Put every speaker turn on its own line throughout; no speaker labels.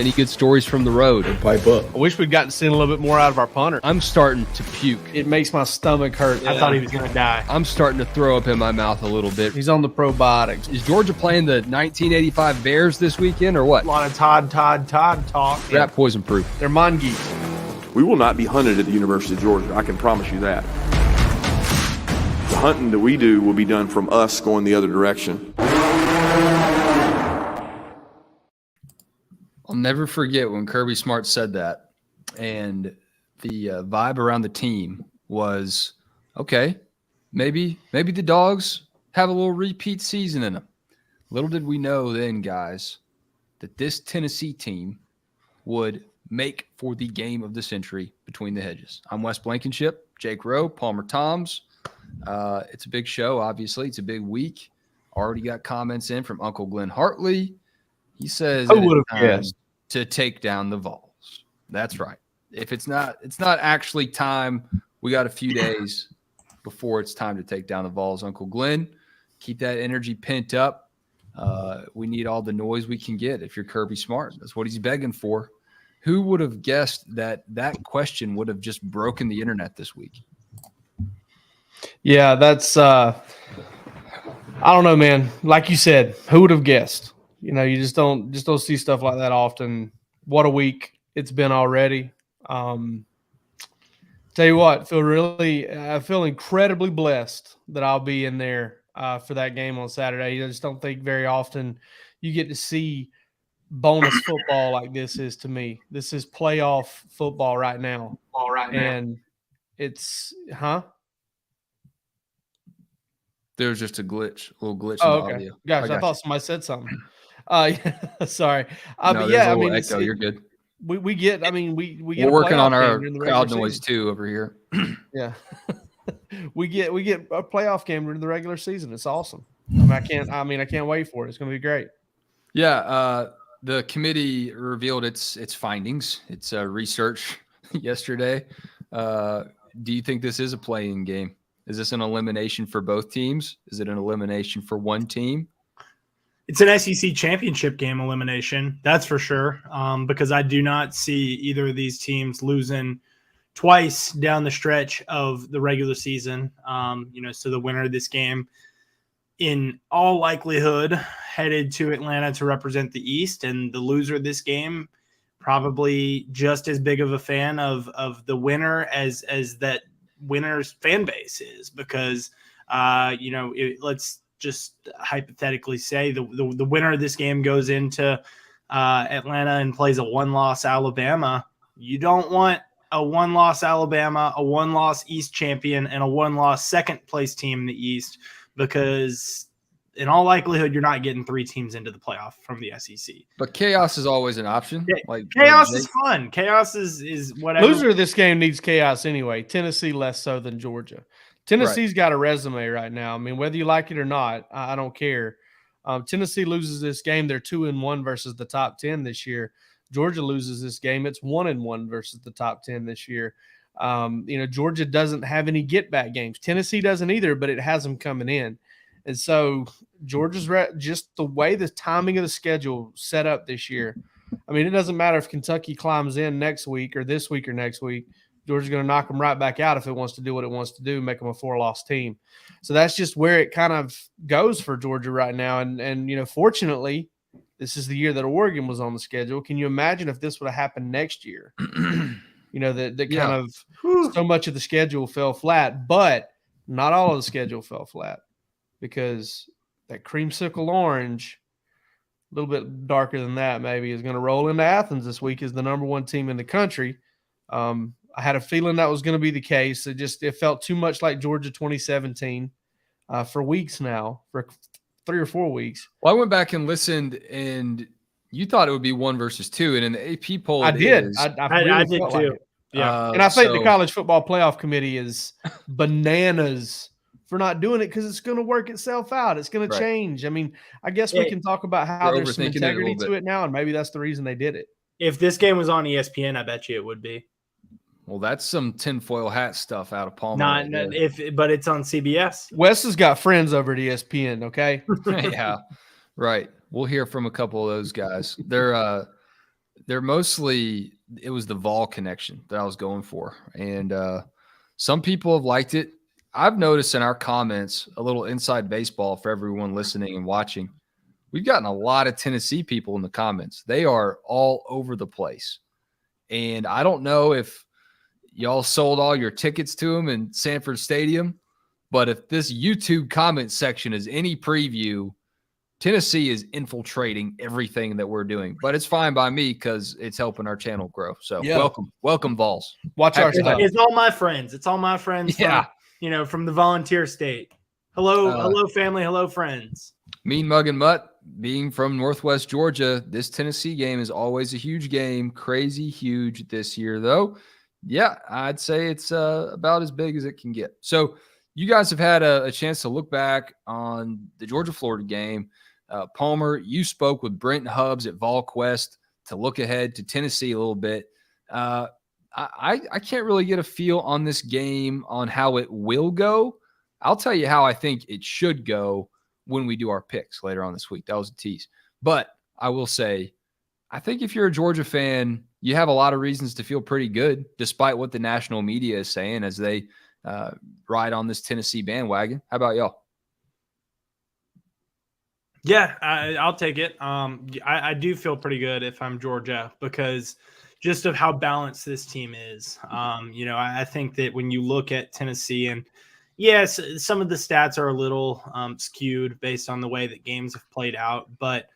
Any good stories from the road?
Pipe up.
I wish we'd gotten to see a little bit more out of our punter.
I'm starting to puke.
It makes my stomach hurt.
I thought he was going to die.
I'm starting to throw up in my mouth a little bit.
He's on the probiotics.
Is Georgia playing the 1985 Bears this weekend or what?
A lot of Todd talk.
Rat poison proof.
They're mongeese.
We will not be hunted at the University of Georgia. I can promise you that. The hunting that we do will be done from us going the other direction.
I'll never forget when Kirby Smart said that, and the vibe around the team was, okay, maybe the Dogs have a little repeat season in them. Little did we know then, guys, that this Tennessee team would make for the game of the century between the hedges. I'm Wes Blankenship, Jake Rowe, Palmer Toms. It's a big show, obviously. It's a big week. Already got comments in from Uncle Glenn Hartley. He says to take down the Vols. That's right. If it's not actually time. We got a few days before it's time to take down the Vols. Uncle Glenn, keep that energy pent up. We need all the noise we can get if you're Kirby Smart. That's what he's begging for. Who would have guessed that question would have just broken the internet this week?
Yeah, that's I don't know, man. Like you said, who would have guessed? You know, you just don't see stuff like that often. What a week it's been already. Tell you what, I feel incredibly blessed that I'll be in there for that game on Saturday. I just don't think very often you get to see bonus football like this is to me. This is playoff football right now. And it's
There's just a little glitch
Oh,
in the
okay.
audio.
Gosh, I thought somebody said something. Sorry.
No,
But yeah, I mean,
echo. You're good.
We get. I mean, we get.
We're working on our
crowd
crowd noise too over here.
Yeah, we get a playoff game during the regular season. It's awesome. I can't wait for it. It's going to be great.
Yeah, the committee revealed its findings. Its research yesterday. Do you think this is a play-in game? Is this an elimination for both teams? Is it an elimination for one team?
It's an SEC championship game elimination, that's for sure, because I do not see either of these teams losing twice down the stretch of the regular season. So the winner of this game, in all likelihood, headed to Atlanta to represent the East, and the loser of this game, probably just as big of a fan of the winner as that winner's fan base is, because let's just hypothetically say the winner of this game goes into Atlanta and plays a one-loss Alabama. You don't want a one-loss Alabama, a one-loss East champion, and a one-loss second-place team in the East, because in all likelihood you're not getting three teams into the playoff from the SEC.
But chaos is always an option.
Chaos is fun. Chaos is whatever.
Loser of this game needs chaos anyway. Tennessee less so than Georgia. Tennessee's got a resume right now. I mean, whether you like it or not, I don't care. Tennessee loses this game, they're 2-1 versus the top 10 this year. Georgia loses this game, it's 1-1 versus the top 10 this year. Georgia doesn't have any get-back games. Tennessee doesn't either, but it has them coming in. And so Georgia's just the way the timing of the schedule set up this year. I mean, it doesn't matter if Kentucky climbs in next week or this week or next week. Georgia's going to knock them right back out if it wants to do what it wants to do, make them a 4-loss team. So that's just where it kind of goes for Georgia right now. And fortunately, this is the year that Oregon was on the schedule. Can you imagine if this would have happened next year? Kind of so much of the schedule fell flat, but not all of the schedule fell flat, because that creamsicle orange, a little bit darker than that maybe, is going to roll into Athens this week as the number one team in the country. I had a feeling that was going to be the case. It felt too much like Georgia 2017 for weeks now, for 3 or 4 weeks.
Well, I went back and listened, and you thought it would be 1 versus 2, and in the AP poll,
I did.
I did too.
Like yeah, and I think the College Football Playoff Committee is bananas for not doing it, because it's going to work itself out. It's going to change. I mean, I guess we can talk about how there's some integrity to it now, and maybe that's the reason they did it.
If this game was on ESPN, I bet you it would be.
Well, that's some tinfoil hat stuff out of Palmer.
But it's on CBS.
Wes has got friends over at ESPN, okay?
Yeah, right. We'll hear from a couple of those guys. They're they're mostly, it was the Vol connection that I was going for. And some people have liked it. I've noticed in our comments, a little inside baseball for everyone listening and watching. We've gotten a lot of Tennessee people in the comments. They are all over the place. And I don't know if y'all sold all your tickets to them in Sanford Stadium, but if this YouTube comment section is any preview, Tennessee is infiltrating everything that we're doing. But it's fine by me because it's helping our channel grow. So welcome, Vols.
Watch our stuff.
It's all my friends. It's all my friends.
Yeah.
From the volunteer state. Hello, family. Hello, friends.
Mean Mug and Mutt, being from Northwest Georgia, this Tennessee game is always a huge game. Crazy huge this year, though. Yeah, I'd say it's about as big as it can get. So you guys have had a chance to look back on the Georgia-Florida game. Palmer, you spoke with Brent and Hubbs at Volquest to look ahead to Tennessee a little bit. I can't really get a feel on this game on how it will go. I'll tell you how I think it should go when we do our picks later on this week. That was a tease. But I will say, I think if you're a Georgia fan, you have a lot of reasons to feel pretty good, despite what the national media is saying as they ride on this Tennessee bandwagon. How about y'all?
Yeah, I'll take it. I do feel pretty good if I'm Georgia because just of how balanced this team is. I think that when you look at Tennessee, and yes, some of the stats are a little skewed based on the way that games have played out, but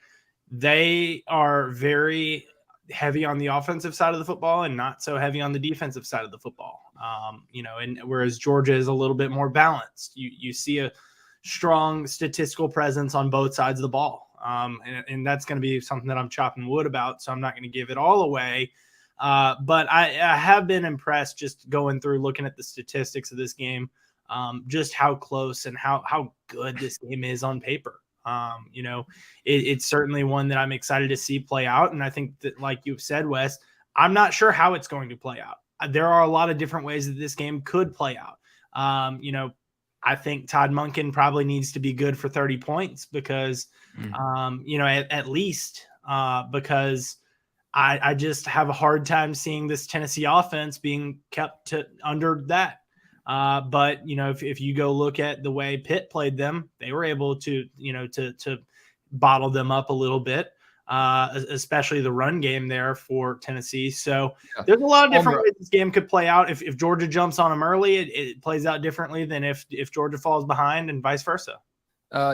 they are very heavy on the offensive side of the football and not so heavy on the defensive side of the football. And whereas Georgia is a little bit more balanced, you see a strong statistical presence on both sides of the ball. And that's going to be something that I'm chopping wood about, so I'm not going to give it all away. But I have been impressed just going through looking at the statistics of this game, just how close and how good this game is on paper. It's certainly one that I'm excited to see play out. And I think that, like you've said, Wes, I'm not sure how it's going to play out. There are a lot of different ways that this game could play out. I think Todd Monken probably needs to be good for 30 points because, at least because I just have a hard time seeing this Tennessee offense being kept under that. But if you go look at the way Pitt played them, they were able to bottle them up a little bit, especially the run game there for Tennessee. So there's a lot of different ways this game could play out. If Georgia jumps on them early, it plays out differently than if Georgia falls behind, and vice versa.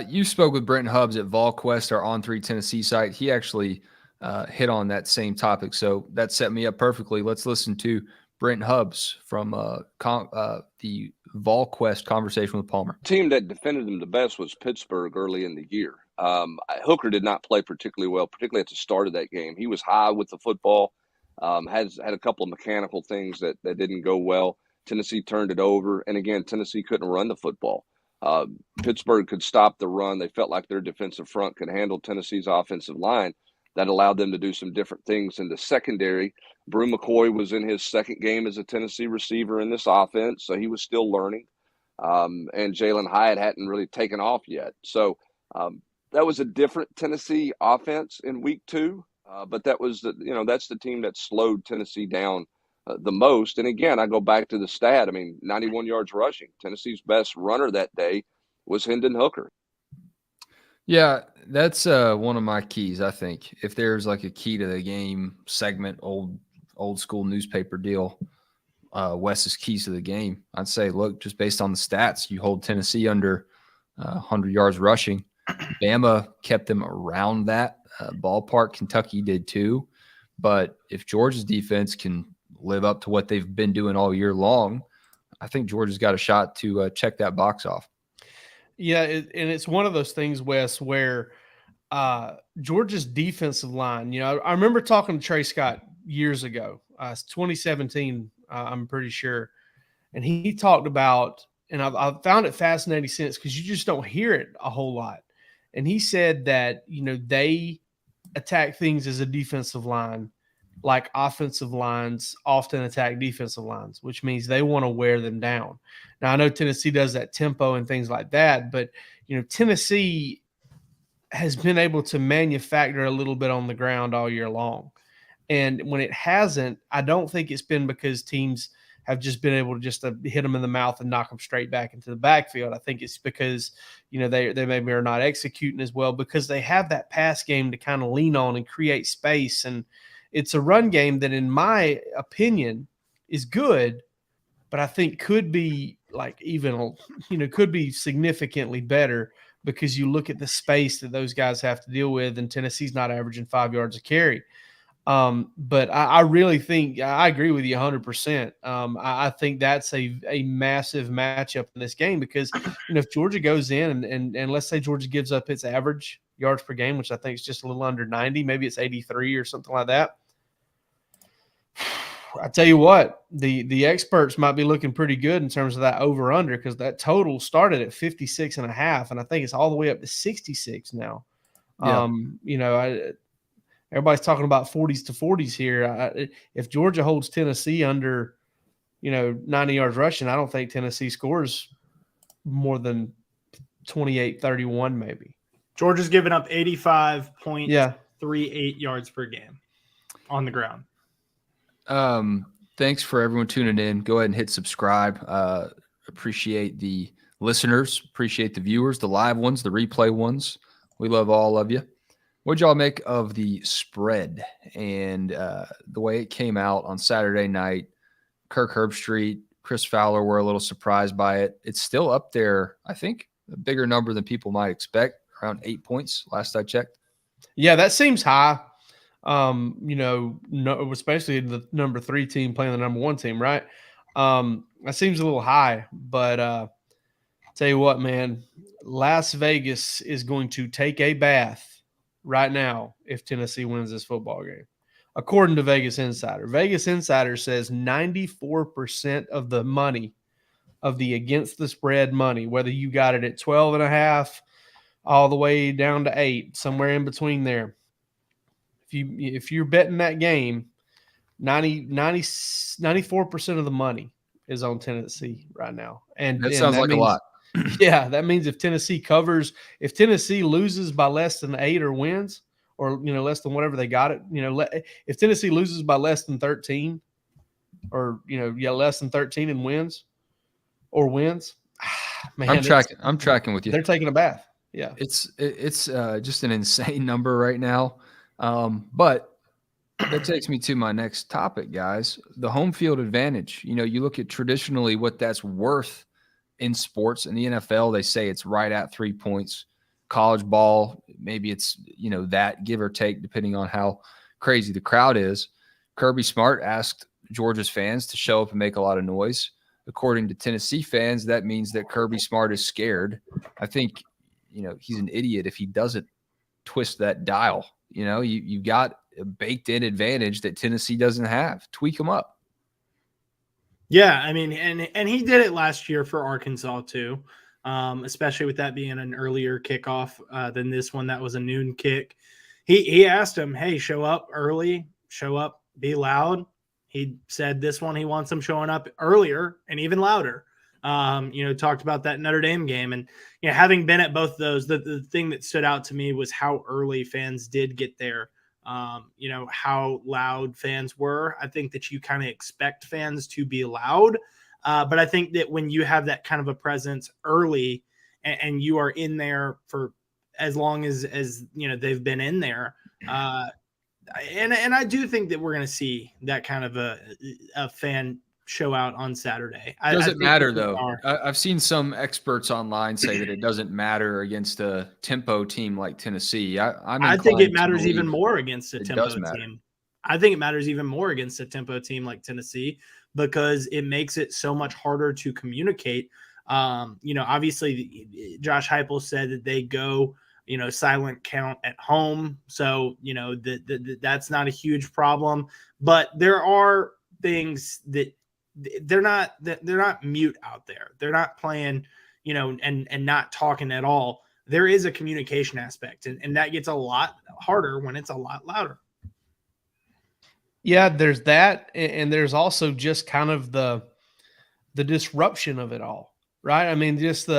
You spoke with Brent Hubbs at Volquest, our On3 Tennessee site. He actually hit on that same topic, so that set me up perfectly. Let's listen to Brent Hubbs from the Volquest conversation with Palmer.
The team that defended them the best was Pittsburgh early in the year. Hooker did not play particularly well, particularly at the start of that game. He was high with the football, had a couple of mechanical things that didn't go well. Tennessee turned it over, and again, Tennessee couldn't run the football. Pittsburgh could stop the run. They felt like their defensive front could handle Tennessee's offensive line. That allowed them to do some different things in the secondary. Brew McCoy was in his second game as a Tennessee receiver in this offense, so he was still learning. And Jalen Hyatt hadn't really taken off yet. So that was a different Tennessee offense in week 2. But that was that's the team that slowed Tennessee down the most. And again, I go back to the stat. 91 yards rushing. Tennessee's best runner that day was Hendon Hooker.
Yeah, that's one of my keys, I think. If there's like a key to the game segment, old school newspaper deal, Wes's keys to the game, I'd say, look, just based on the stats, you hold Tennessee under 100 yards rushing. Bama kept them around that ballpark. Kentucky did too. But if Georgia's defense can live up to what they've been doing all year long, I think Georgia's got a shot to check that box off.
Yeah, and it's one of those things, Wes, where Georgia's defensive line, I remember talking to Trey Scott years ago, 2017, I'm pretty sure, and he talked about, and I've found it fascinating since because you just don't hear it a whole lot. And he said that, they attack things as a defensive line like offensive lines often attack defensive lines, which means they want to wear them down. Now, I know Tennessee does that tempo and things like that, but, Tennessee has been able to manufacture a little bit on the ground all year long. And when it hasn't, I don't think it's been because teams have just been able to just hit them in the mouth and knock them straight back into the backfield. I think it's because, they maybe are not executing as well because they have that pass game to kind of lean on and create space. And it's a run game that, in my opinion, is good, but I think could be could be significantly better because you look at the space that those guys have to deal with, and Tennessee's not averaging 5 yards a carry. But I really think I agree with you 100%. I think that's a massive matchup in this game because, if Georgia goes in and let's say Georgia gives up its average yards per game, which I think is just a little under 90, maybe it's 83 or something like that. I tell you what, the experts might be looking pretty good in terms of that over under because that total started at 56.5, and I think it's all the way up to 66 now.
Yeah.
Everybody's talking about 40s to 40s here. If Georgia holds Tennessee under, 90 yards rushing, I don't think Tennessee scores more than 28-31 maybe.
Georgia's given up 85.38 yards per game on the ground.
Thanks for everyone tuning in. Go ahead and hit subscribe. Appreciate the listeners, appreciate the viewers, the live ones, the replay ones. We love all of you. What'd y'all make of the spread and the way it came out on Saturday night? Kirk Herbstreit, Chris Fowler were a little surprised by it. It's still up there, I think, a bigger number than people might expect, around 8 points last I checked.
Yeah, that seems high. Especially the number 3 team playing the number 1 team, right? That seems a little high, but tell you what, man, Las Vegas is going to take a bath right now if Tennessee wins this football game. According to Vegas Insider. Vegas Insider says 94% of the money, of the against the spread money, whether you got it at 12.5 all the way down to 8, somewhere in between there. If you're betting that game, 94% of the money is on Tennessee right now. And
that sounds like a lot.
Yeah, that means if Tennessee loses by less than 8 or wins, or less than whatever they got it, if Tennessee loses by less than 13, or less than 13 and wins, man,
I'm tracking with you.
They're taking a bath. Yeah,
it's just an insane number right now. But that takes me to my next topic, guys. The home field advantage. You look at traditionally what that's worth in sports. In the NFL, they say it's right at 3 points. College ball, maybe it's, that give or take, depending on how crazy the crowd is. Kirby Smart asked Georgia's fans to show up and make a lot of noise. According to Tennessee fans, that means that Kirby Smart is scared. I think, he's an idiot if he doesn't twist that dial. You've got a baked-in advantage that Tennessee doesn't have. Tweak them up.
Yeah, I mean, and he did it last year for Arkansas too, especially with that being an earlier kickoff than this one. That was a noon kick. He asked him, hey, show up early, show up, be loud. He said this one he wants them showing up earlier and even louder. Talked about that Notre Dame game. And, having been at both of those, the thing that stood out to me was how early fans did get there. How loud fans were. I think that you kind of expect fans to be loud. But I think that when you have that kind of a presence early and you are in there for as long as they've been in there, and I do think that we're going to see that kind of a fan show out on Saturday.
Doesn't matter though. I've seen some experts online say that it doesn't matter against a tempo team like Tennessee. I
think it matters even more against a tempo team. I think it matters even more against a tempo team like Tennessee because it makes it so much harder to communicate. Obviously Josh Heupel said that they go, silent count at home. So, that's not a huge problem, but there are things that they're not mute out there. They're not playing, and not talking at all. There is a communication aspect, and that gets a lot harder when it's a lot louder.
Yeah, there's that, and there's also just kind of the disruption of it all, right? I mean, just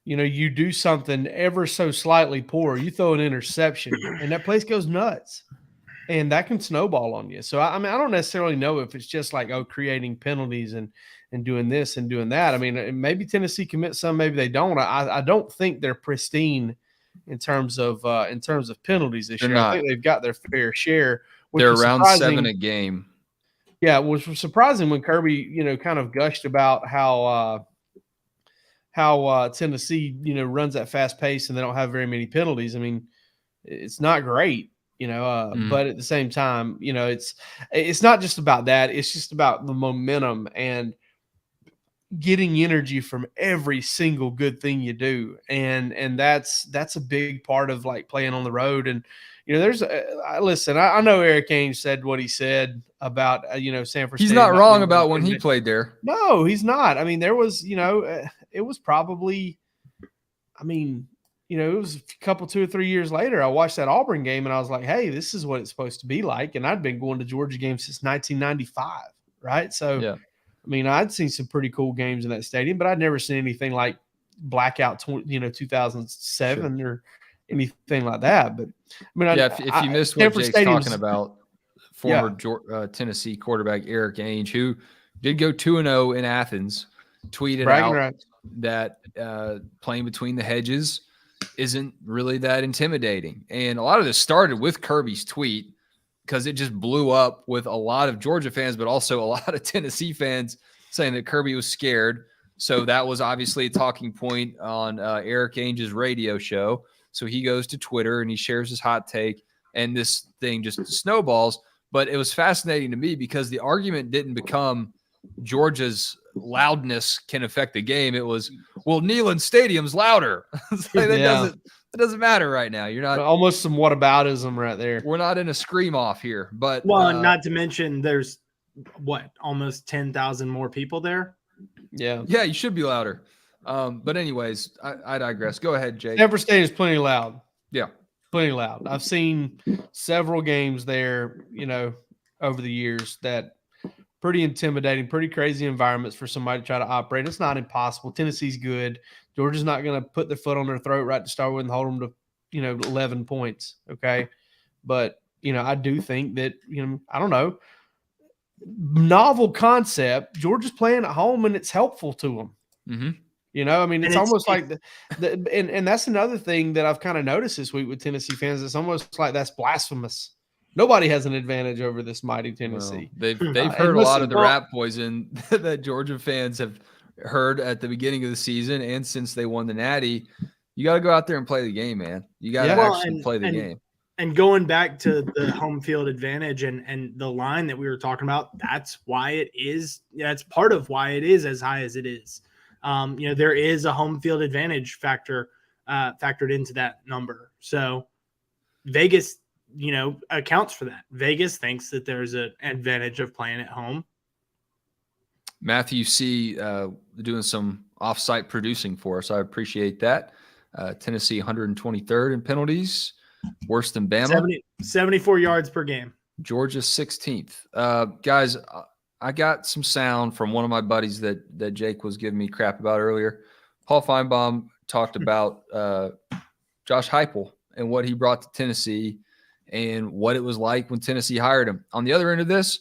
you do something ever so slightly poor, you throw an interception, and that place goes nuts. and that can snowball on you. So I mean, I don't necessarily know if it's just like, oh, creating penalties and doing this and doing that. I mean, maybe Tennessee commits some, maybe they don't. I don't think they're pristine in terms of penalties this year. I think they've got their fair share.
They're around 7 a game.
Yeah, which was surprising when Kirby, kind of gushed about how Tennessee, runs that fast pace and they don't have very many penalties. I mean, it's not great, but at the same time, it's not just about that. It's just about the momentum and getting energy from every single good thing you do. And that's a big part of like playing on the road. And, listen, I know Eric Ainge said what he said about, Sanford State.
He's not wrong about when he played there.
No, he's not. I mean, there was, it was probably, it was a couple, 2 or 3 years later, I watched that Auburn game and I was like, hey, this is what it's supposed to be like. And I'd been going to Georgia games since 1995. Right. So, yeah. I mean, I'd seen some pretty cool games in that stadium, but I'd never seen anything like blackout, 2007 sure. or anything like that. But I mean,
if you missed what Jake's talking about, former Tennessee quarterback Eric Ainge, who did go 2-0 in Athens, tweeted out that playing between the hedges isn't really that intimidating. And a lot of this started with Kirby's tweet because it just blew up with a lot of Georgia fans, but also a lot of Tennessee fans saying that Kirby was scared. So that was obviously a talking point on Eric Ainge's radio show. So he goes to Twitter and he shares his hot take, and this thing just snowballs. But it was fascinating to me because the argument didn't become Georgia's loudness can affect the game. It was, well, Neyland Stadium's louder. That doesn't matter right now. You're not
almost some whataboutism right there.
We're not in a scream off here, but
not to mention there's almost 10,000 more people there.
Yeah,
you should be louder. But anyways, I digress. Go ahead, Jake.
Stanford State is plenty loud.
Yeah,
plenty loud. I've seen several games there, over the years that pretty intimidating, pretty crazy environments for somebody to try to operate. It's not impossible. Tennessee's good. Georgia's not going to put their foot on their throat right to start with and hold them to, 11 points. Okay. But, I do think that, I don't know, novel concept. Georgia's playing at home and it's helpful to them.
Mm-hmm.
It's almost like and that's another thing that I've kind of noticed this week with Tennessee fans. It's almost like that's blasphemous. Nobody has an advantage over this mighty Tennessee.
Well, they've heard a lot of the rat poison that Georgia fans have heard at the beginning of the season and since they won the Natty. You got to go out there and play the game, man. You got to actually play the game.
And going back to the home field advantage and the line that we were talking about, that's why it is. That's part of why it is as high as it is. There is a home field advantage factor factored into that number. So Vegas, accounts for that. Vegas thinks that there's an advantage of playing at home.
Matthew C. Doing some off-site producing for us. I appreciate that. Tennessee 123rd in penalties, worse than Bama.
74 yards per game.
Georgia 16th. Guys, I got some sound from one of my buddies that Jake was giving me crap about earlier. Paul Finebaum talked about Josh Heupel and what he brought to Tennessee and what it was like when Tennessee hired him. On the other end of this,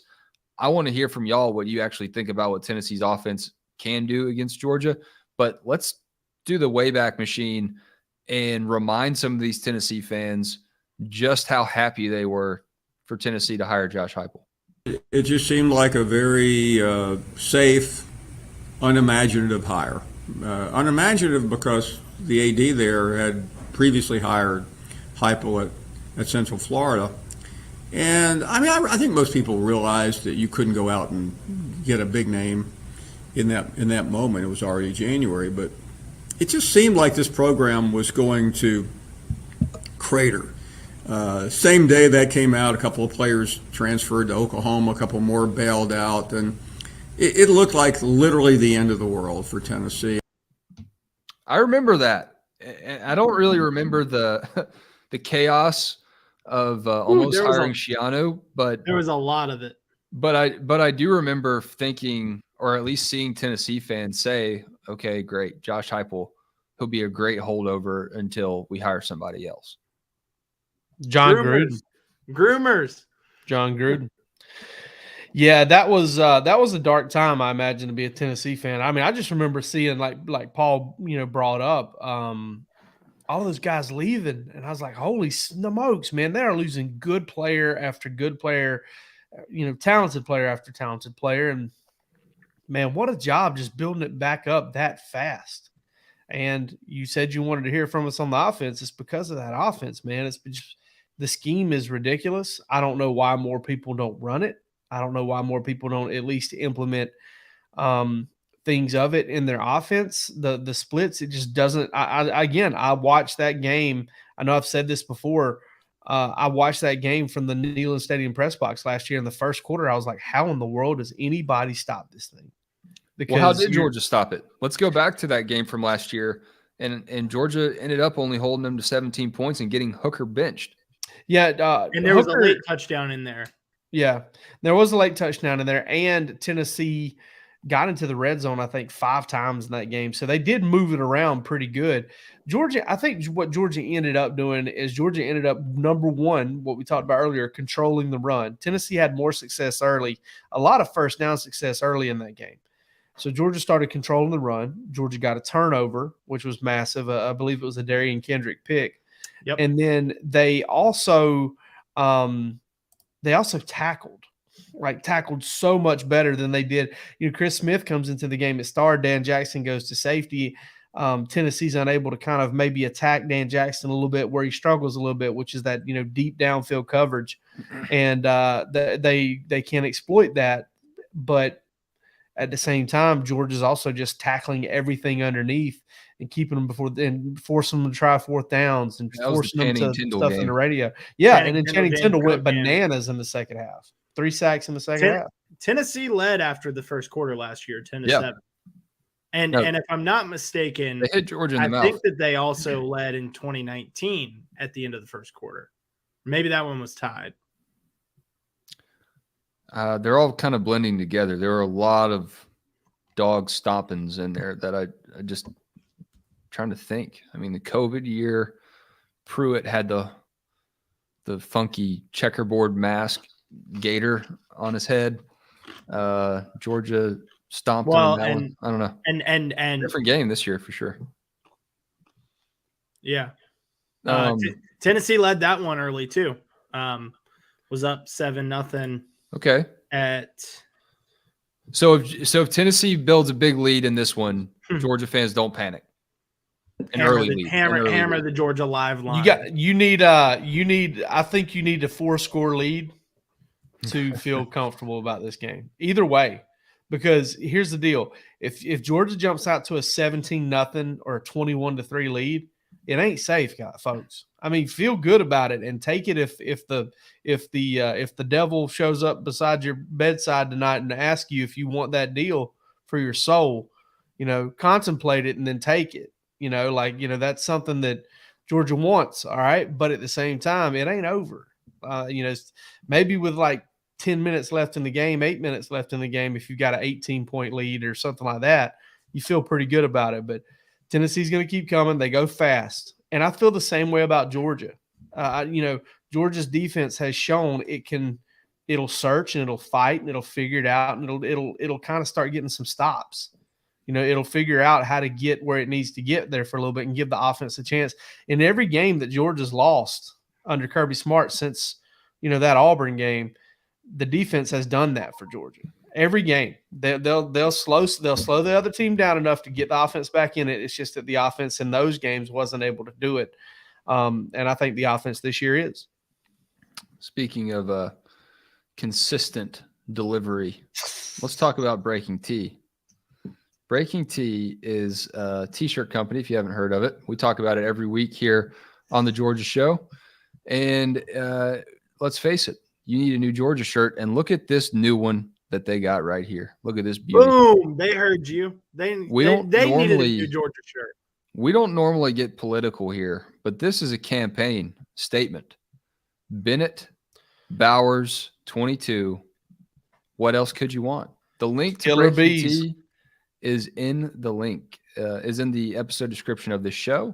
I want to hear from y'all what you actually think about what Tennessee's offense can do against Georgia. But let's do the Wayback Machine and remind some of these Tennessee fans just how happy they were for Tennessee to hire Josh Heupel.
It just seemed like a very safe, unimaginative hire. Unimaginative because the AD there had previously hired Heupel at Central Florida. And, I think most people realized that you couldn't go out and get a big name in that moment. It was already January. But it just seemed like this program was going to crater. Same day that came out, a couple of players transferred to Oklahoma, a couple more bailed out, and it looked like literally the end of the world for Tennessee.
I remember that. I don't really remember the chaos of almost hiring Schiano, but
there was a lot of it.
But I do remember thinking, or at least seeing Tennessee fans say, "Okay, great, Josh Heupel, he'll be a great holdover until we hire somebody else."
John Gruden.
Groomers.
John Gruden. Yeah, that was a dark time, I imagine, to be a Tennessee fan. I mean, I just remember seeing like Paul, brought up all those guys leaving, and I was like, holy smokes, man, they are losing good player after good player, talented player after talented player, and man, what a job just building it back up that fast. And you said you wanted to hear from us on the offense. It's because of that offense, man. It's just, the scheme is ridiculous. I don't know why more people don't run it. I don't know why more people don't at least implement things of it in their offense. The splits, it just doesn't. I watched that game. I know I've said this before. I watched that game from the Neyland Stadium press box last year in the first quarter. I was like, how in the world does anybody stop this thing?
Because how did Georgia stop it? Let's go back to that game from last year. And Georgia ended up only holding them to 17 points and getting Hooker benched.
Yeah.
And there was a late touchdown in there.
Yeah, there was a late touchdown in there, and Tennessee got into the red zone, I think, 5 times in that game. So they did move it around pretty good. Georgia, I think what Georgia ended up doing is Georgia ended up, number one, what we talked about earlier, controlling the run. Tennessee had more success early, a lot of first down success early in that game. So Georgia started controlling the run. Georgia got a turnover, which was massive. I believe it was a Darian Kendrick pick.
Yep.
And then they also tackled so much better than they did. Chris Smith comes into the game at star. Dan Jackson goes to safety. Tennessee's unable to kind of maybe attack Dan Jackson a little bit where he struggles a little bit, which is that, deep downfield coverage. And they can't exploit that. But at the same time, Georgia's also just tackling everything underneath and keeping them and forcing them to try 4th downs and forcing them to stuff in the radio. Yeah, and then Channing Tindall went bananas in the second half. 3 sacks in the second half.
Tennessee led after the first quarter last year, 10-7. And if I'm not mistaken,
they hit Georgia in the mouth.
I think that they also led in 2019 at the end of the first quarter. Maybe that one was tied.
They're all kind of blending together. There are a lot of dog stompings in there that I just trying to think. I mean, the COVID year, Pruitt had the funky checkerboard mask gator on his head. Georgia stomped on that one. I don't know. And different game this year for sure.
Yeah. Tennessee led that one early too. Was up 7-0.
Okay. So if Tennessee builds a big lead in this one, Georgia fans don't panic.
Hammer the Georgia live line.
You need I think you need a 4-score lead to feel comfortable about this game. Either way, because here's the deal. If Georgia jumps out to a 17-0 or a 21-3 lead, it ain't safe, folks. I mean, feel good about it and take it if the devil shows up beside your bedside tonight and ask you if you want that deal for your soul, contemplate it and then take it. That's something that Georgia wants, all right? But at the same time, it ain't over. Maybe with like 10 minutes left in the game, 8 minutes left in the game, if you've got an 18-point lead or something like that, you feel pretty good about it. But Tennessee's going to keep coming. They go fast. And I feel the same way about Georgia. Georgia's defense has shown it'll search and it'll fight and it'll figure it out and it'll kind of start getting some stops. It'll figure out how to get where it needs to get there for a little bit and give the offense a chance. In every game that Georgia's lost under Kirby Smart since, that Auburn game, the defense has done that for Georgia. Every game, they'll slow the other team down enough to get the offense back in it. It's just that the offense in those games wasn't able to do it, and I think the offense this year is.
Speaking of consistent delivery, let's talk about Breaking Tea. Breaking Tea is a T-shirt company. If you haven't heard of it, we talk about it every week here on the Georgia Show. And let's face it, you need a new Georgia shirt, and look at this new one that they got right here. Look at this beauty.
Boom! They heard you. They needed a new Georgia shirt.
We don't normally get political here, but this is a campaign statement. Bennett, Bowers, 22. What else could you want? The link to Breaking Tea is in the link. Is in the episode description of this show.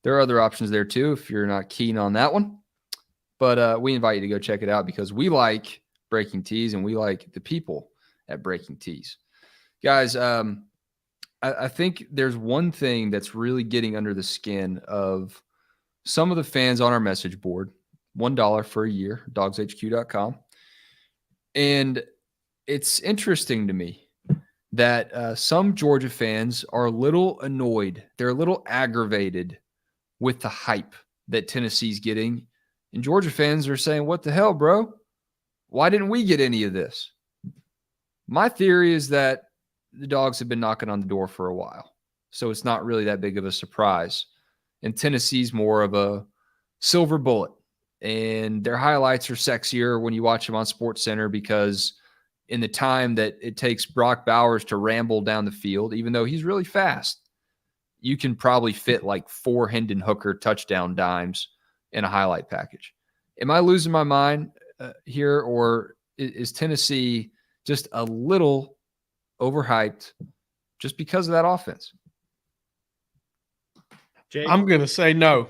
There are other options there too if you're not keen on that one. But we invite you to go check it out because we like Breaking Tees and we like the people at Breaking Tees. Guys, I think there's one thing that's really getting under the skin of some of the fans on our message board. $1 for a year, DawgsHQ.com. And it's interesting to me that some Georgia fans are a little annoyed. They're a little aggravated with the hype that Tennessee's getting. And Georgia fans are saying, what the hell, bro? Why didn't we get any of this? My theory is that the Dogs have been knocking on the door for a while. So it's not really that big of a surprise. And Tennessee's more of a silver bullet. And their highlights are sexier when you watch them on SportsCenter because in the time that it takes Brock Bowers to ramble down the field, even though he's really fast, you can probably fit like 4 Hendon Hooker touchdown dimes in a highlight package. Am I losing my mind here, or is Tennessee just a little overhyped just because of that offense?
Jake?
I'm going to say no.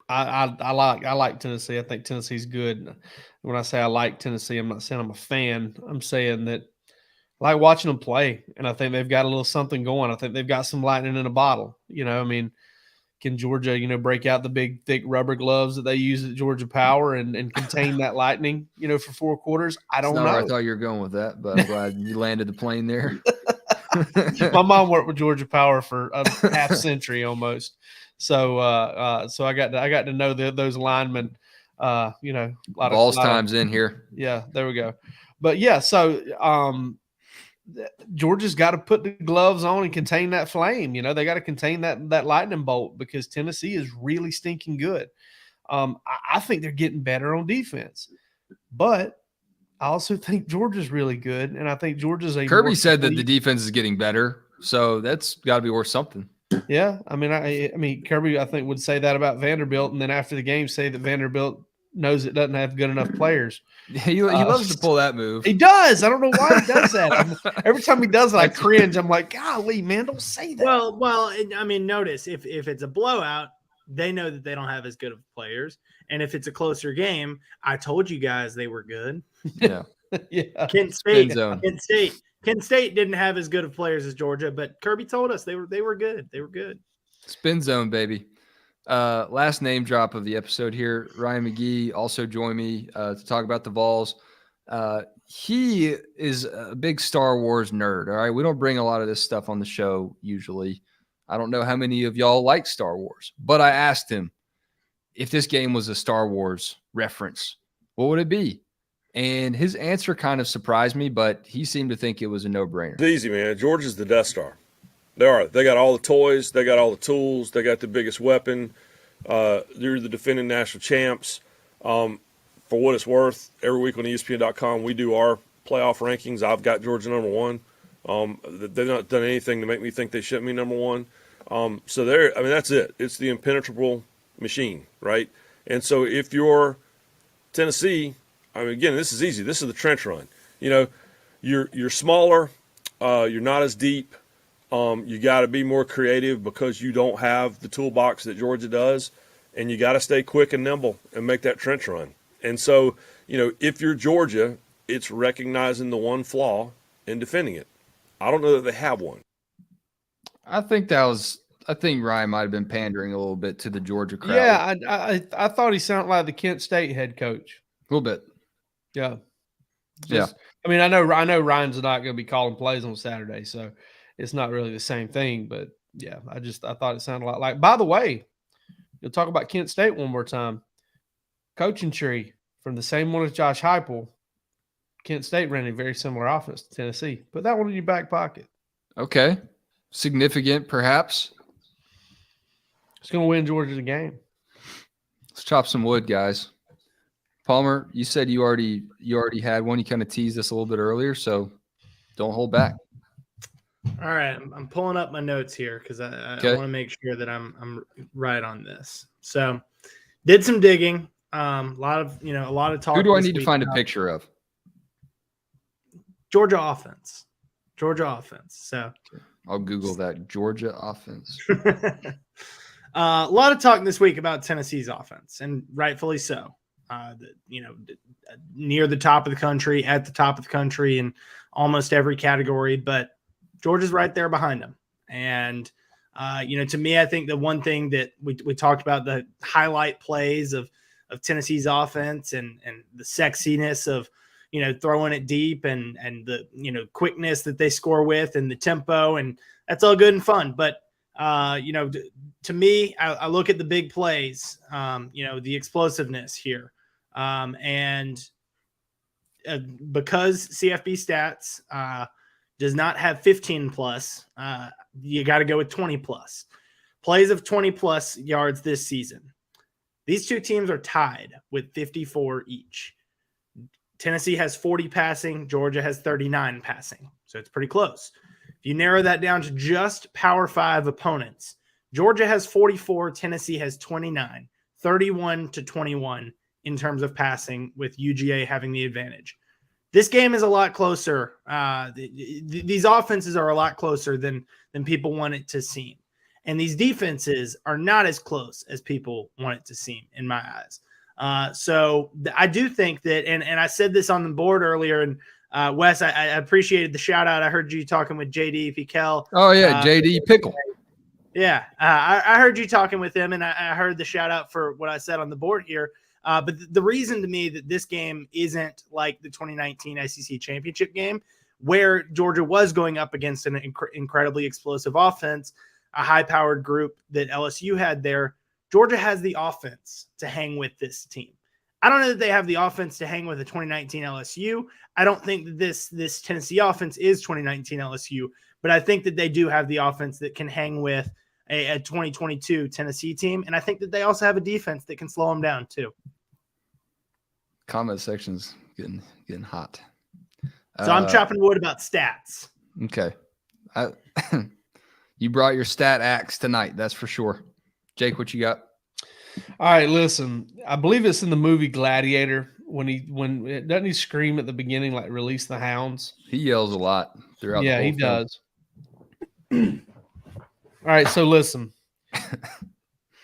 I like Tennessee. I think Tennessee's good. When I say I like Tennessee, I'm not saying I'm a fan. I'm saying that I like watching them play, and I think they've got a little something going. I think they've got some lightning in a bottle. I mean, can Georgia, break out the big, thick rubber gloves that they use at Georgia Power and contain that lightning, for 4 quarters? I don't know.
Where I thought you were going with that, but I'm glad you landed the plane there.
My mom worked with Georgia Power for a half century almost. So I got to know those linemen. A lot
Balls
of
times in here.
Yeah, there we go. But yeah, so Georgia's got to put the gloves on and contain that flame. They got to contain that lightning bolt because Tennessee is really stinking good. I think they're getting better on defense, but I also think Georgia's really good, and I think Georgia's a
Kirby said that the defense is getting better, so that's got to be worth something.
Yeah, I mean, Kirby, I think, would say that about Vanderbilt, and then after the game say that Vanderbilt knows it doesn't have good enough players.
He loves to pull that move.
He does. I don't know why he does that. Every time he does it, I cringe. I'm like, golly, man, don't say that.
Well, I mean, notice if it's a blowout, they know that they don't have as good of players, and if it's a closer game, I told you guys they were good.
Yeah,
yeah.
Kent State didn't have as good of players as Georgia, but Kirby told us they were good. They were good.
Spin zone, baby. Last name drop of the episode here. Ryan McGee also joined me to talk about the Vols. He is a big Star Wars nerd. All right, we don't bring a lot of this stuff on the show usually. I don't know how many of y'all like Star Wars, but I asked him if this game was a Star Wars reference, what would it be? And his answer kind of surprised me, but he seemed to think it was a no-brainer.
It's easy, man. Georgia's the Death Star. They are. They got all the toys. They got all the tools. They got the biggest weapon. They're the defending national champs. For what it's worth, every week on ESPN.com, we do our playoff rankings. I've got Georgia number 1. They've not done anything to make me think they shouldn't be number 1. So that's it. It's the impenetrable machine, right? And so if you're Tennessee, again, this is easy. This is the trench run. You're smaller. You're not as deep. You got to be more creative because you don't have the toolbox that Georgia does, and you got to stay quick and nimble and make that trench run. And so, if you're Georgia, it's recognizing the one flaw and defending it. I don't know that they have one.
I think Ryan might have been pandering a little bit to the Georgia crowd.
Yeah, I thought he sounded like the Kent State head coach.
A little bit.
Yeah.
Yeah.
I mean, I know Ryan's not going to be calling plays on Saturday, so it's not really the same thing. But yeah, I thought it sounded a lot like. By the way, you'll talk about Kent State one more time. Coaching tree from the same one as Josh Heupel. Kent State ran a very similar offense to Tennessee. Put that one in your back pocket.
Okay. Significant, perhaps.
It's going to win Georgia the game.
Let's chop some wood, guys. Palmer, you said you already had one. You kind of teased us a little bit earlier, so don't hold back.
All right, I'm pulling up my notes here because I want to make sure that I'm right on this. So, did some digging. A lot of talk.
Who do I need to find a picture of?
Georgia offense. So
I'll Google that. Georgia offense.
A lot of talk this week about Tennessee's offense, and rightfully so. near the top of the country, at the top of the country in almost every category, but Georgia's right there behind them. And, to me, I think the one thing that we talked about, the highlight plays of Tennessee's offense and the sexiness of, throwing it deep and the, quickness that they score with and the tempo, and that's all good and fun. But, to me, I look at the big plays, the explosiveness here. And because CFB stats does not have 15 plus, you got to go with 20 plus plays of 20 plus yards this season. These two teams are tied with 54 each. Tennessee has 40 passing. Georgia has 39 passing. So it's pretty close. If you narrow that down to just Power 5 opponents, Georgia has 44. Tennessee has 29, 31-21 in terms of passing, with UGA having the advantage. This game is a lot closer. These offenses are a lot closer than people want it to seem. And these defenses are not as close as people want it to seem, in my eyes. So I do think that, and I said this on the board earlier, and Wes, I appreciated the shout out. I heard you talking with JD Piquel.
Oh yeah, JD Pickle.
Yeah, I heard you talking with him, and I heard the shout out for what I said on the board here. But the reason to me that this game isn't like the 2019 SEC championship game, where Georgia was going up against an incredibly explosive offense, a high-powered group that LSU had there, Georgia has the offense to hang with this team. I don't know that they have the offense to hang with the 2019 LSU. I don't think that this Tennessee offense is 2019 LSU, but I think that they do have the offense that can hang with a 2022 Tennessee team, and I think that they also have a defense that can slow them down too.
Comment section's getting hot.
So I'm chopping wood about stats.
Okay. You brought your stat axe tonight, that's for sure. Jake, what you got?
All right, listen. I believe it's in the movie Gladiator when doesn't he scream at the beginning like "Release the hounds"?
He yells a lot throughout.
Yeah,
the whole
he
film.
does. All right, so listen.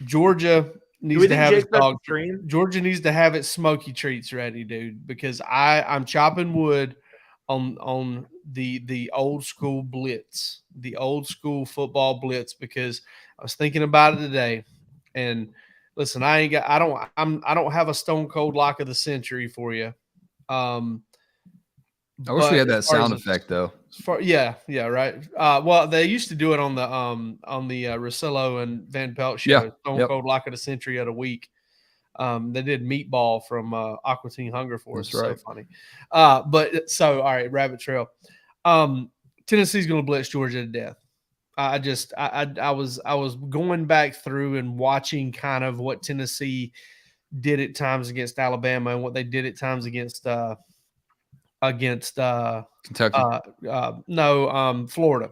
Georgia needs to have its dog treat. Georgia needs to have its smoky treats ready, dude, because I'm chopping wood on the old school blitz, the old school football blitz, because I was thinking about it today. And listen, I don't have a stone cold lock of the century for you.
I wish we had that sound effect though.
Yeah, right. Well, they used to do it on the Russillo and Van Pelt show.
Yeah,
Stone Cold Lock of the Century of the Week. They did Meatball from Aqua Teen Hunger Force.
That's right.
So funny. All right, Rabbit Trail. Tennessee's going to blitz Georgia to death. I was going back through and watching kind of what Tennessee did at times against Alabama and what they did at times against
Kentucky.
Florida.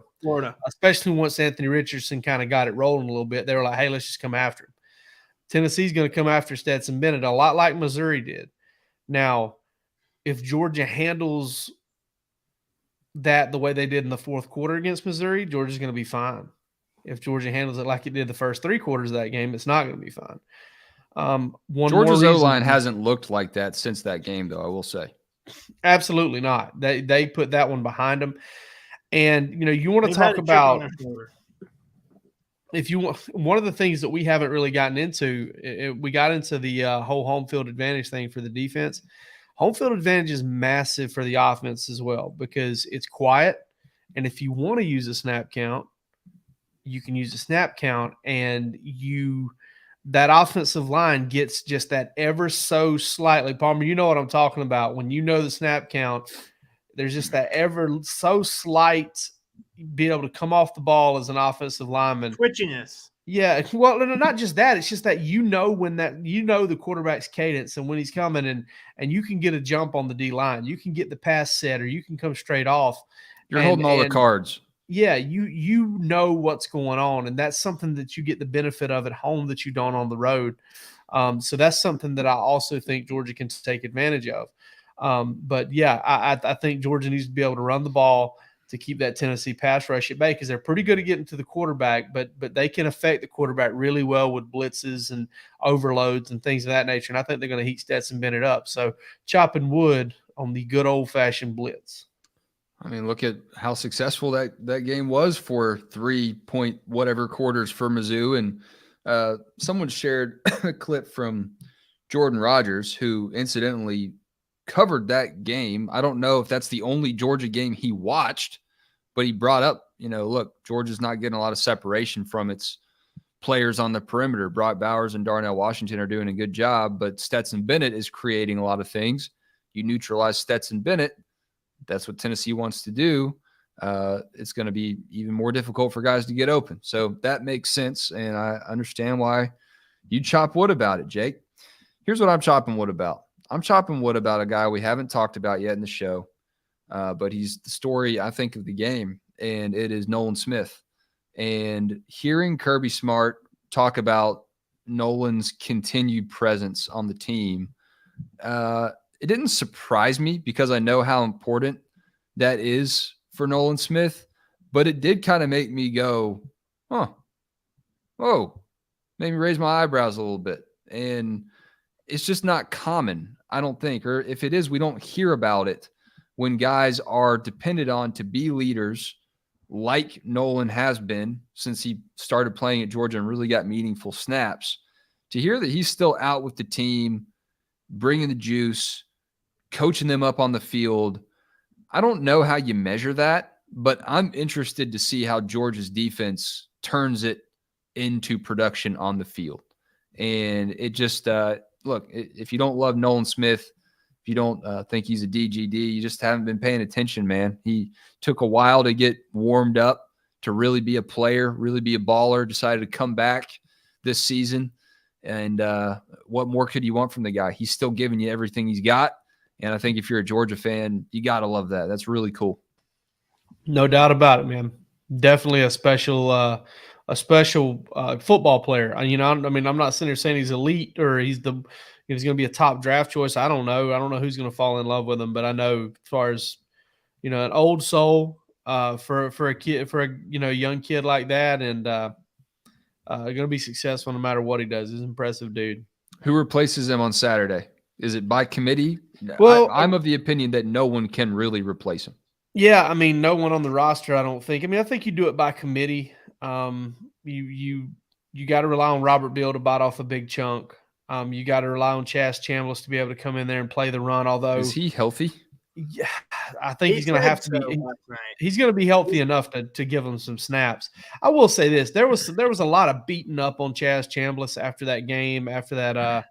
Especially once Anthony Richardson kind of got it rolling a little bit. They were like, hey, let's just come after him. Tennessee's going to come after Stetson Bennett a lot like Missouri did. Now, if Georgia handles that the way they did in the fourth quarter against Missouri, Georgia's going to be fine. If Georgia handles it like it did the first three quarters of that game, it's not going to be fine.
Georgia's O-line hasn't looked like that since that game, though, I will say.
Absolutely not. They put that one behind them. And, you want to talk about one of the things that we haven't really gotten into, we got into the whole home field advantage thing for the defense. Home field advantage is massive for the offense as well because it's quiet. And if you want to use a snap count, you can use a snap count, and that offensive line gets just that ever so slightly. Palmer, you know what I'm talking about. When you know the snap count, there's just that ever so slight be able to come off the ball as an offensive lineman.
Twitchiness.
Yeah. Well, no, not just that. It's just that when the quarterback's cadence and when he's coming, and you can get a jump on the D line. You can get the pass set, or you can come straight off.
You're holding all the cards.
Yeah, you know what's going on, and that's something that you get the benefit of at home that you don't on the road. So that's something that I also think Georgia can take advantage of. But yeah, I think Georgia needs to be able to run the ball, to keep that Tennessee pass rush at bay, because they're pretty good at getting to the quarterback, but they can affect the quarterback really well with blitzes and overloads and things of that nature. And I think they're going to heat Stetson Bennett up. So chopping wood on the good old-fashioned blitz.
I mean, look at how successful that game was for 3-point whatever quarters for Mizzou. And someone shared a clip from Jordan Rogers, who incidentally covered that game. I don't know if that's the only Georgia game he watched, but he brought up, look, Georgia's not getting a lot of separation from its players on the perimeter. Brock Bowers and Darnell Washington are doing a good job, but Stetson Bennett is creating a lot of things. You neutralize Stetson Bennett. That's what Tennessee wants to do. It's going to be even more difficult for guys to get open. So that makes sense, and I understand why you chop wood about it, Jake. Here's what I'm chopping wood about. I'm chopping wood about a guy we haven't talked about yet in the show, but he's the story, I think, of the game, and it is Nolan Smith. And hearing Kirby Smart talk about Nolan's continued presence on the team, it didn't surprise me because I know how important that is for Nolan Smith, but it did kind of make me go, whoa, made me raise my eyebrows a little bit. And it's just not common, I don't think, or if it is, we don't hear about it when guys are depended on to be leaders like Nolan has been since he started playing at Georgia and really got meaningful snaps. To hear that he's still out with the team, bringing the juice, coaching them up on the field. I don't know how you measure that, but I'm interested to see how Georgia's defense turns it into production on the field. And it just, look, if you don't love Nolan Smith, if you don't think he's a DGD, you just haven't been paying attention, man. He took a while to get warmed up, to really be a player, really be a baller, decided to come back this season. And what more could you want from the guy? He's still giving you everything he's got. And I think if you're a Georgia fan, you got to love that. That's really cool. No
doubt about it, man. Definitely a special football player. I'm not sitting here saying he's elite or he's going to be a top draft choice. I don't know. I don't know who's going to fall in love with him, but I know as far as, an old soul for a kid, for a young kid like that, and going to be successful no matter what he does. He's an impressive dude.
Who replaces him on Saturday? Is it by committee?
Well,
I'm of the opinion that no one can really replace him.
Yeah, no one on the roster, I don't think. I think you do it by committee. You got to rely on Robert Beal to bite off a big chunk. You got to rely on Chaz Chambliss to be able to come in there and play the run. Although,
is he healthy?
Yeah, I think he's going to have to be. He's going to be healthy enough to give him some snaps. I will say this: there was a lot of beating up on Chaz Chambliss after that game, after that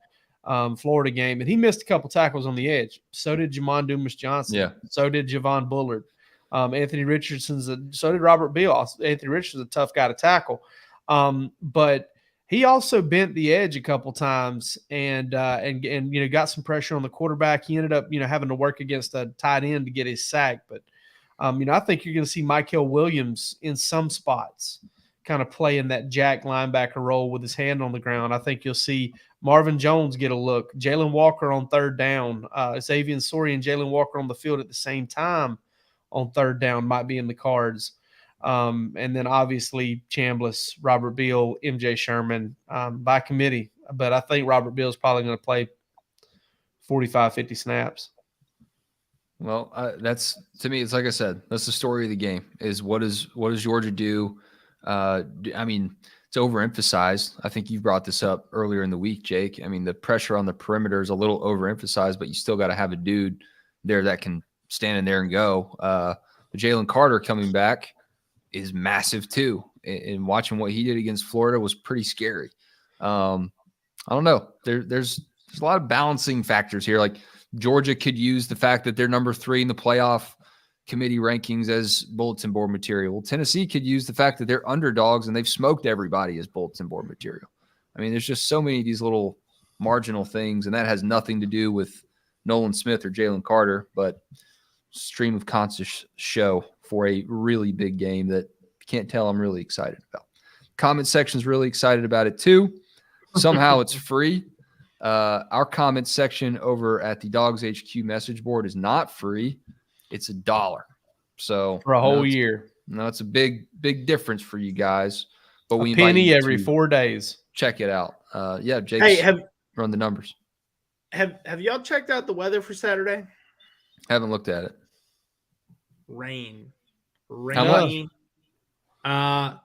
Florida game, and he missed a couple tackles on the edge. So did Jamon Dumas-Johnson.
Yeah.
So did Javon Bullard. Anthony Richardson. So did Robert Beal. Anthony Richardson's a tough guy to tackle. But he also bent the edge a couple times and got some pressure on the quarterback. He ended up having to work against a tight end to get his sack. But I think you're going to see Michael Williams in some spots kind of play in that jack linebacker role with his hand on the ground. I think you'll see Marvin Jones get a look. Jalen Walker on third down. Xavier Sori and Jalen Walker on the field at the same time on third down might be in the cards. And then obviously Chambliss, Robert Beal, MJ Sherman by committee. But I think Robert Beal is probably going to play 45, 50 snaps.
Well, that's, to me, it's like I said, that's the story of the game is what does Georgia do? It's overemphasized. I think you brought this up earlier in the week, Jake. The pressure on the perimeter is a little overemphasized, but you still got to have a dude there that can stand in there and go. But Jalen Carter coming back is massive too. And watching what he did against Florida was pretty scary. I don't know. There's a lot of balancing factors here. Like Georgia could use the fact that they're number 3 in the playoff committee rankings as bulletin board material. Well, Tennessee could use the fact that they're underdogs and they've smoked everybody as bulletin board material. There's just so many of these little marginal things, and that has nothing to do with Nolan Smith or Jalen Carter, but stream of conscious show for a really big game that you can't tell I'm really excited about. Comment section's really excited about it too. Somehow it's free. Our comment section over at the DawgsHQ message board is not free. It's $1. So
for a whole
it's-
year.
No, it's a big difference for you guys. But we
A
invite
penny
you
every
to
4 days.
check it out. Yeah, Jake's
Hey,
run the numbers.
have y'all checked out the weather for Saturday?
Haven't looked at it.
Rain.
How much?
Rainy.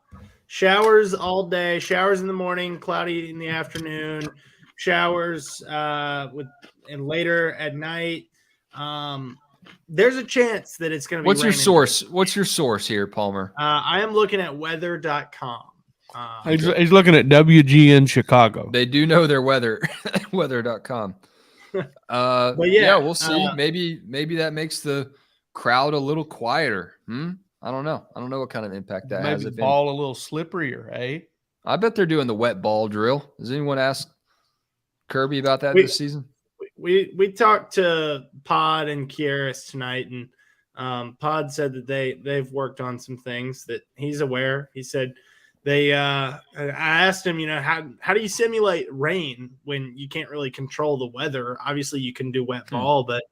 Showers all day, showers in the morning, cloudy in the afternoon, showers and later at night. There's a chance that it's going to be
What's your
raining.
source? What's your source here, Palmer?
I am looking at weather.com.
He's looking at WGN Chicago.
They do know their weather, weather.com.
But
Yeah, we'll see. Maybe that makes the crowd a little quieter. I don't know. I don't know what kind of impact that has.
Maybe
If
the ball a little slipperier, eh?
I bet they're doing the wet ball drill. Has anyone asked Kirby about that this season?
We talked to Pod and Kieris tonight, and Pod said that they've worked on some things that he's aware. He said I asked him, how do you simulate rain when you can't really control the weather? Obviously, you can do wet ball, but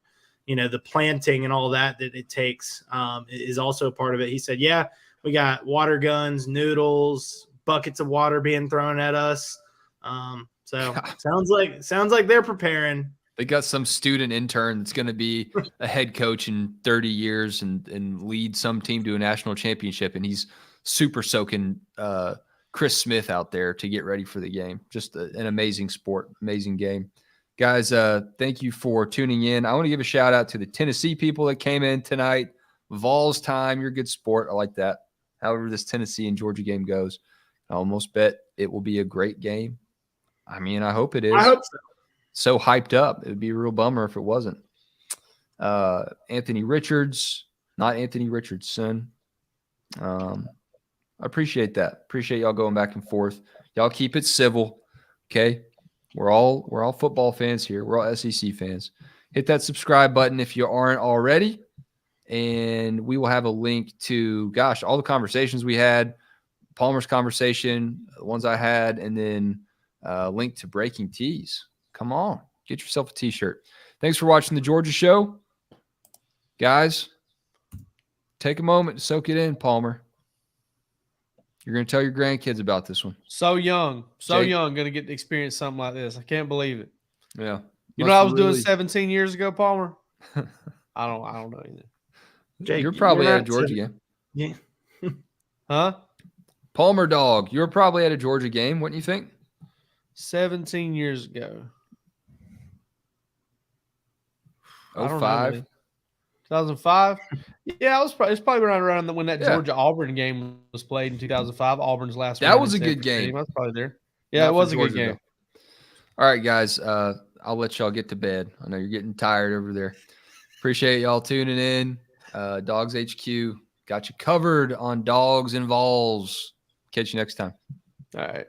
the planting and all that it takes is also part of it. He said, yeah, we got water guns, noodles, buckets of water being thrown at us. So sounds like they're preparing.
They got some student intern that's going to be a head coach in 30 years and lead some team to a national championship. And he's super soaking Chris Smith out there to get ready for the game. Just an amazing sport, amazing game. Guys, thank you for tuning in. I want to give a shout out to the Tennessee people that came in tonight. Vols time, you're a good sport. I like that. However, this Tennessee and Georgia game goes, I almost bet it will be a great game. I mean, I hope it is.
I hope so.
So hyped up. It would be a real bummer if it wasn't. Anthony Richards, not Anthony Richardson. I appreciate that. Appreciate y'all going back and forth. Y'all keep it civil. Okay. We're all football fans here. We're all SEC fans. Hit that subscribe button if you aren't already. And we will have a link to, all the conversations we had, Palmer's conversation, the ones I had, and then link to Breaking Tees. Come on, get yourself a t-shirt. Thanks for watching the Georgia Show. Guys, take a moment to soak it in, Palmer. You're going to tell your grandkids about this one.
So young,
Jake?
going to get to experience something like this. I can't believe it.
Yeah.
You know what I was doing 17 years ago, Palmer? I don't know anything.
Jake,
you're probably
you're
at a
not
Georgia game.
Yeah.
Huh?
Palmer dog, you're probably at a Georgia game. What do you think?
17 years ago. I don't know,
05?
man. 2005? Yeah, it's probably around when that
Yeah.
Georgia-Auburn game was played in 2005. Auburn's last
That
win
was
in
a good
Sanford
game.
Stadium. I was probably there. Yeah,
Not
it was
for
a good
Georgia,
game.
though. All right, guys. I'll let y'all get to bed. I know you're getting tired over there. Appreciate y'all tuning in. DawgsHQ got you covered on dogs and Vols. Catch you next time.
All right.